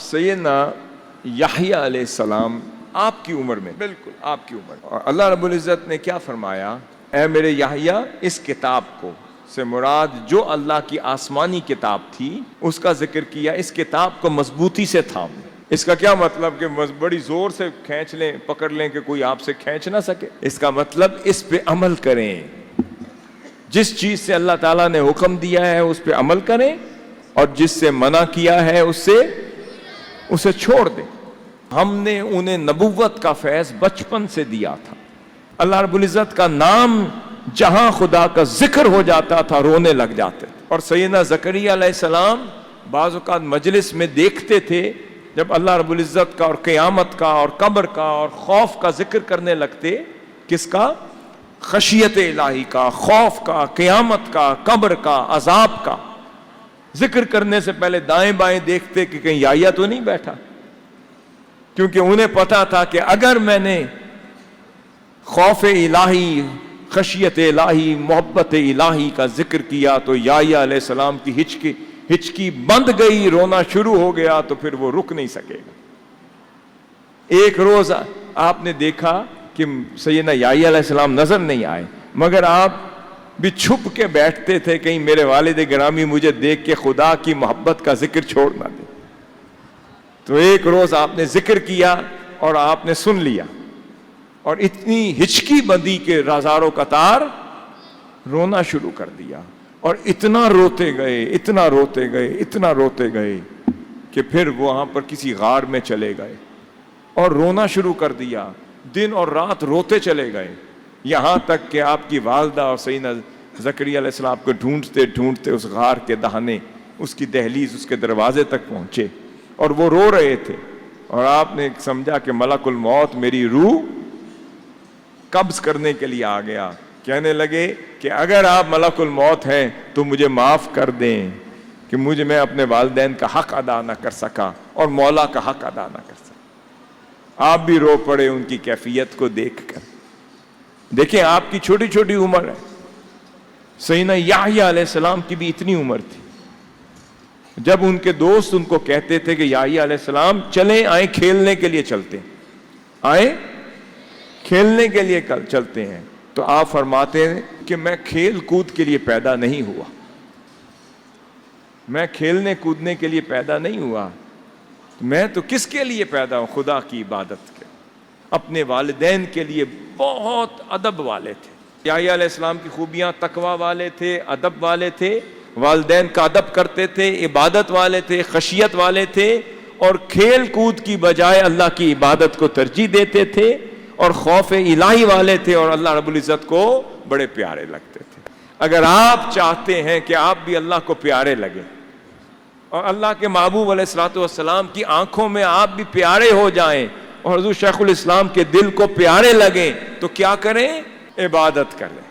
سیدنا یحییٰ علیہ السلام آپ کی عمر میں، بالکل آپ کی عمر، اور اللہ رب العزت نے کیا فرمایا؟ اے میرے یحییٰ، اس کتاب کو سے مراد جو اللہ کی آسمانی کتاب تھی اس کا ذکر کیا، اس کتاب کو مضبوطی سے تھام۔ اس کا کیا مطلب کہ بڑی زور سے کھینچ لیں، پکڑ لیں کہ کوئی آپ سے کھینچ نہ سکے؟ اس کا مطلب اس پہ عمل کریں، جس چیز سے اللہ تعالیٰ نے حکم دیا ہے اس پہ عمل کریں، اور جس سے منع کیا ہے اسے چھوڑ دیں۔ ہم نے انہیں نبوت کا فیض بچپن سے دیا تھا۔ اللہ رب العزت کا نام جہاں خدا کا ذکر ہو جاتا تھا رونے لگ جاتے تھے۔ اور سیدنا زکریا علیہ السلام بعض اوقات مجلس میں دیکھتے تھے جب اللہ رب العزت کا اور قیامت کا اور قبر کا اور خوف کا ذکر کرنے لگتے، کس کا؟ خشیت الہی کا، خوف کا، قیامت کا، قبر کا، عذاب کا ذکر کرنے سے پہلے دائیں بائیں دیکھتے کہ کہیں یحییٰ تو نہیں بیٹھا، کیونکہ انہیں پتا تھا کہ اگر میں نے خوف الہی، خشیت الہی، محبت الہی کا ذکر کیا تو یحییٰ علیہ السلام کی ہچکی بند گئی، رونا شروع ہو گیا تو پھر وہ رک نہیں سکے گا۔ ایک روز آپ نے دیکھا کہ سیدنا یحییٰ علیہ السلام نظر نہیں آئے، مگر آپ بھی چھپ کے بیٹھتے تھے کہیں میرے والد گرامی مجھے دیکھ کے خدا کی محبت کا ذکر چھوڑ نہ دے۔ تو ایک روز آپ نے ذکر کیا اور آپ نے سن لیا، اور اتنی ہچکی بندی کے ہزاروں قطار رونا شروع کر دیا، اور اتنا روتے گئے، اتنا روتے گئے، اتنا روتے گئے کہ پھر وہاں پر کسی غار میں چلے گئے اور رونا شروع کر دیا، دن اور رات روتے چلے گئے، یہاں تک کہ آپ کی والدہ اور سیدنا زکریا علیہ السلام کو ڈھونڈتے ڈھونڈتے اس غار کے دہانے، اس کی دہلیز، اس کے دروازے تک پہنچے، اور وہ رو رہے تھے، اور آپ نے سمجھا کہ ملک الموت میری روح قبض کرنے کے لیے آ گیا۔ کہنے لگے کہ اگر آپ ملک الموت ہیں تو مجھے معاف کر دیں کہ میں اپنے والدین کا حق ادا نہ کر سکا اور مولا کا حق ادا نہ کر سکا۔ آپ بھی رو پڑے ان کی کیفیت کو دیکھ کر۔ دیکھیں آپ کی چھوٹی چھوٹی عمر ہے، سیدنا یحییٰ علیہ السلام کی بھی اتنی عمر تھی۔ جب ان کے دوست ان کو کہتے تھے کہ یحییٰ علیہ السلام چلیں، آئیں کھیلنے کے لیے چلتے ہیں، آئیں کھیلنے کے لیے چلتے ہیں، تو آپ فرماتے ہیں کہ میں کھیل کود کے لیے پیدا نہیں ہوا، میں کھیلنے کودنے کے لیے پیدا نہیں ہوا، میں تو کس کے لیے پیدا ہوں؟ خدا کی عبادت کے۔ اپنے والدین کے لیے بہت ادب والے تھے۔ یحییٰ علیہ السلام کی خوبیاں تقوی والے تھے، ادب والے تھے، والدین کا ادب کرتے تھے، عبادت والے تھے، خشیت والے تھے، اور کھیل کود کی بجائے اللہ کی عبادت کو ترجیح دیتے تھے، اور خوف الہی والے تھے، اور اللہ رب العزت کو بڑے پیارے لگتے تھے۔ اگر آپ چاہتے ہیں کہ آپ بھی اللہ کو پیارے لگیں اور اللہ کے محبوب علیہ الصلوۃ والسلام کی آنکھوں میں آپ بھی پیارے ہو جائیں اور حضور شیخ الاسلام کے دل کو پیارے لگیں، تو کیا کریں؟ عبادت کریں۔